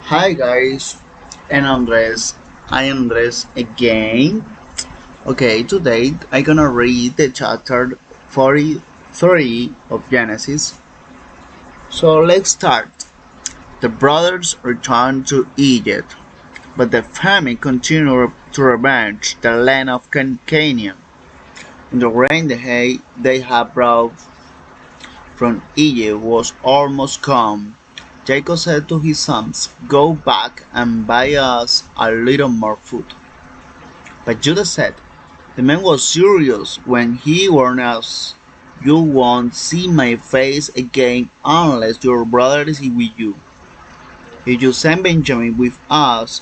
Hi guys, and Andres. I am Andres again. Okay, today I'm gonna read the chapter 43 of Genesis. So let's start. The brothers returned to Egypt, but the famine continued to ravage the land of Canaan. And the rain they had brought from Egypt was almost gone. Jacob said to his sons, "Go back and buy us a little more food." But Judah said, "The man was serious when he warned us. You won't see my face again unless your brother is with you. If you send Benjamin with us,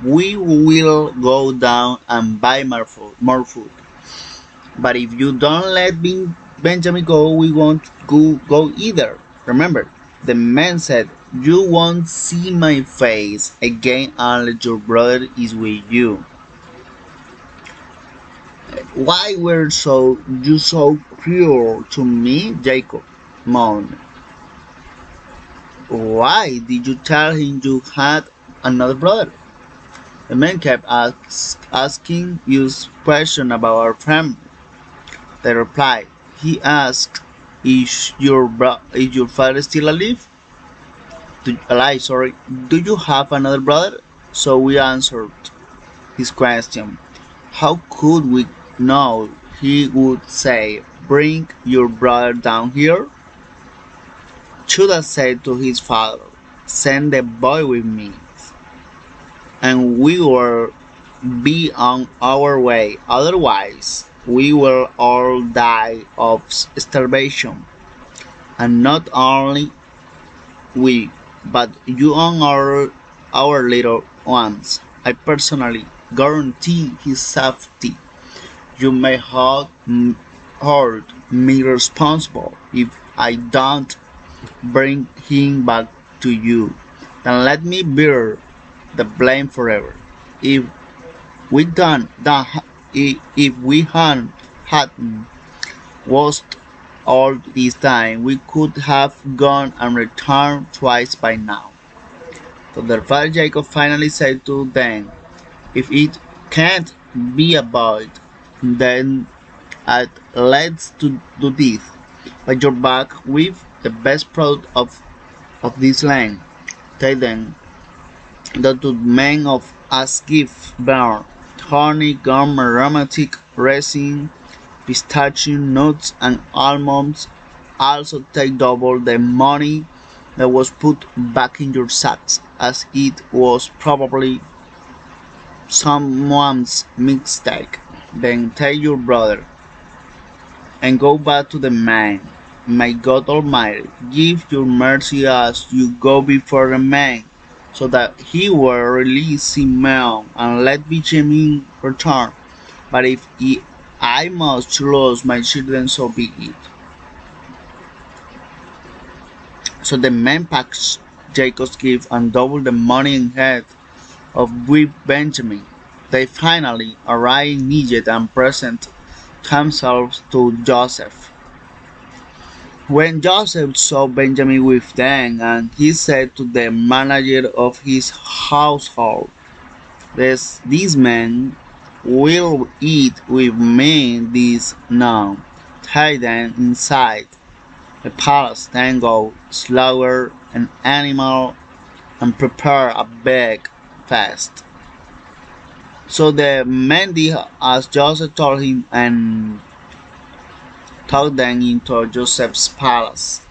we will go down and buy more food. But if you don't let Benjamin go, we won't go either." Remember, the man said, "You won't see my face again unless your brother is with you." "Why were you so cruel to me?" Jacob moaned. "Why did you tell him you had another brother?" The man kept asking us questions about our family. They replied, "He asked, is your father still alive? Do you have another brother?" So we answered his question. How could we know he would say, "Bring your brother down here"? Judah said to his father, "Send the boy with me, and we will be on our way. Otherwise, we will all die of starvation. And not only we, but you and our little ones. I personally guarantee his safety. You may hold me responsible if I don't bring him back to you. Then let me bear the blame forever. If we done that, if we hadn't wasted all this time, we could have gone and returned twice by now." So their father Jacob finally said to them, "If it can't be avoided, then let's do this. Buy your back with the best product of this land. Take them that to men of as gift bear honey, gum, aromatic resin, pistachio nuts, and almonds. Also take double the money that was put back in your sacks, as it was probably someone's mistake. Then take your brother and go back to the man. May God Almighty give you mercy as you go before the man, so that he will release Simeon and let Benjamin return. But if I must lose my children, so be it." So the men packed Jacob's gift and doubled the money in head of with Benjamin. They finally arrived in Egypt and presented themselves to Joseph. When Joseph saw Benjamin with them, and he said to the manager of his household, These men will eat with me this now. Take them inside the palace, then go slaughter an animal and prepare a big feast." So the men did as Joseph told him and took them into Joseph's palace.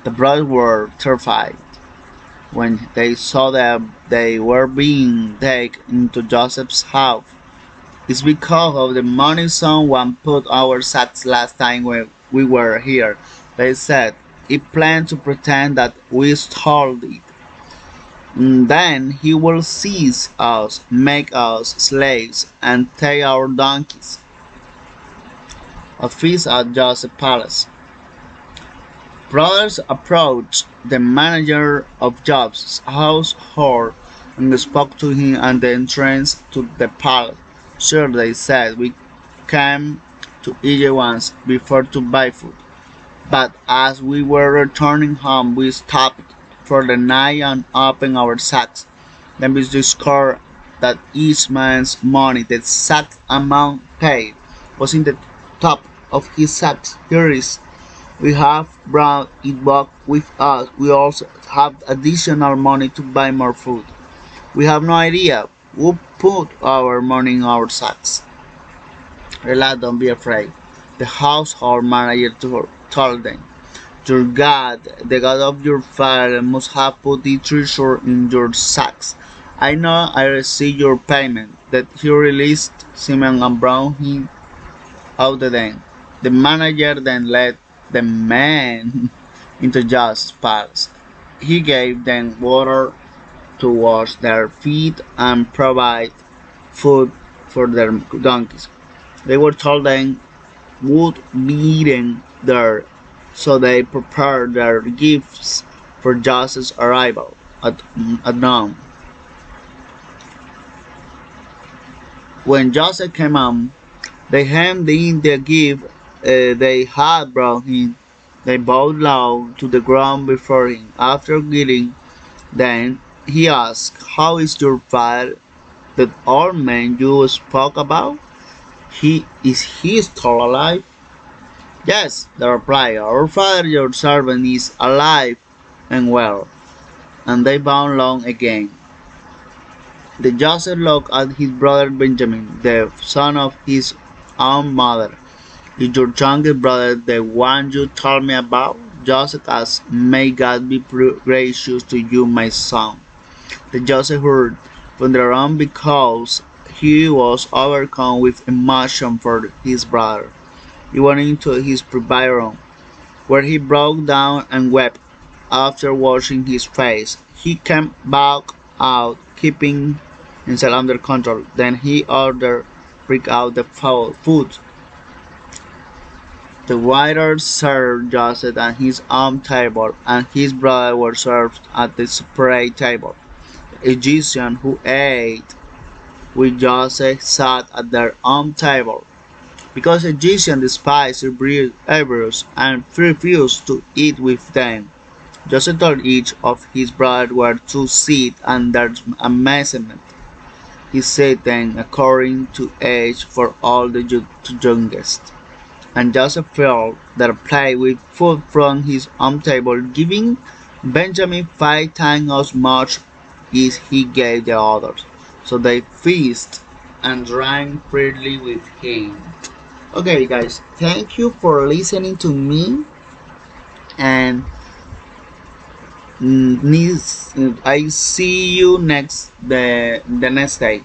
The brothers were terrified when they saw that they were being taken into Joseph's house. "It's because of the money someone put our sacks last time when we were here," they said. "He planned to pretend that we stole it. Then he will seize us, make us slaves, and take our donkeys." A feast at Joseph's palace. Brothers approached the manager of Job's household and spoke to him at the entrance to the palace. "Sir," they said, "we came to Egypt once before to buy food, but as we were returning home we stopped for the night and opened our sacks. Then we discovered that each man's money, the exact amount paid, was in the top of his sacks. Here is, we have brought it back with us. We also have additional money to buy more food. We have no idea who put our money in our sacks. Relax, don't be afraid. The household manager told them. Your God, the God of your father, must have put the treasure in your sacks. I know I received your payment. That he released Simon and brought him out again. The manager then led the men into Joseph's palace. He gave them water to wash their feet and provide food for their donkeys. They were told they would be eaten there, so they prepared their gifts for Joseph's arrival at noon. When Joseph came home, they handed in the gift they had brought him. They bowed low to the ground before him. After greeting them, he asked, "How is your father, that old man you spoke about? Is he still alive?" "Yes," they replied, "our father your servant is alive and well." And they bowed low again. Then Joseph looked at his brother Benjamin, the son of his own mother. "Is your youngest brother the one you told me about?" Joseph asked. "May God be gracious to you, my son." Then Joseph heard from their own because he was overcome with emotion for his brother. He went into his private room, where he broke down and wept. After washing his face, he came back out, keeping himself under control. Then he ordered bring out the food. The waiters served Joseph at his own table, and his brother were served at the separate table. The Egyptians who ate with Joseph sat at their own table, because Egyptians despised Hebrews and refused to eat with them. Joseph told each of his brothers where to sit, and their amazement, he set them according to age for all the youngest. And Joseph filled their plate with food from his own table, giving Benjamin 5 times as much as he gave the others. So they feasted and drank freely with him. Okay, guys, thank you for listening to me, and I see you the next day.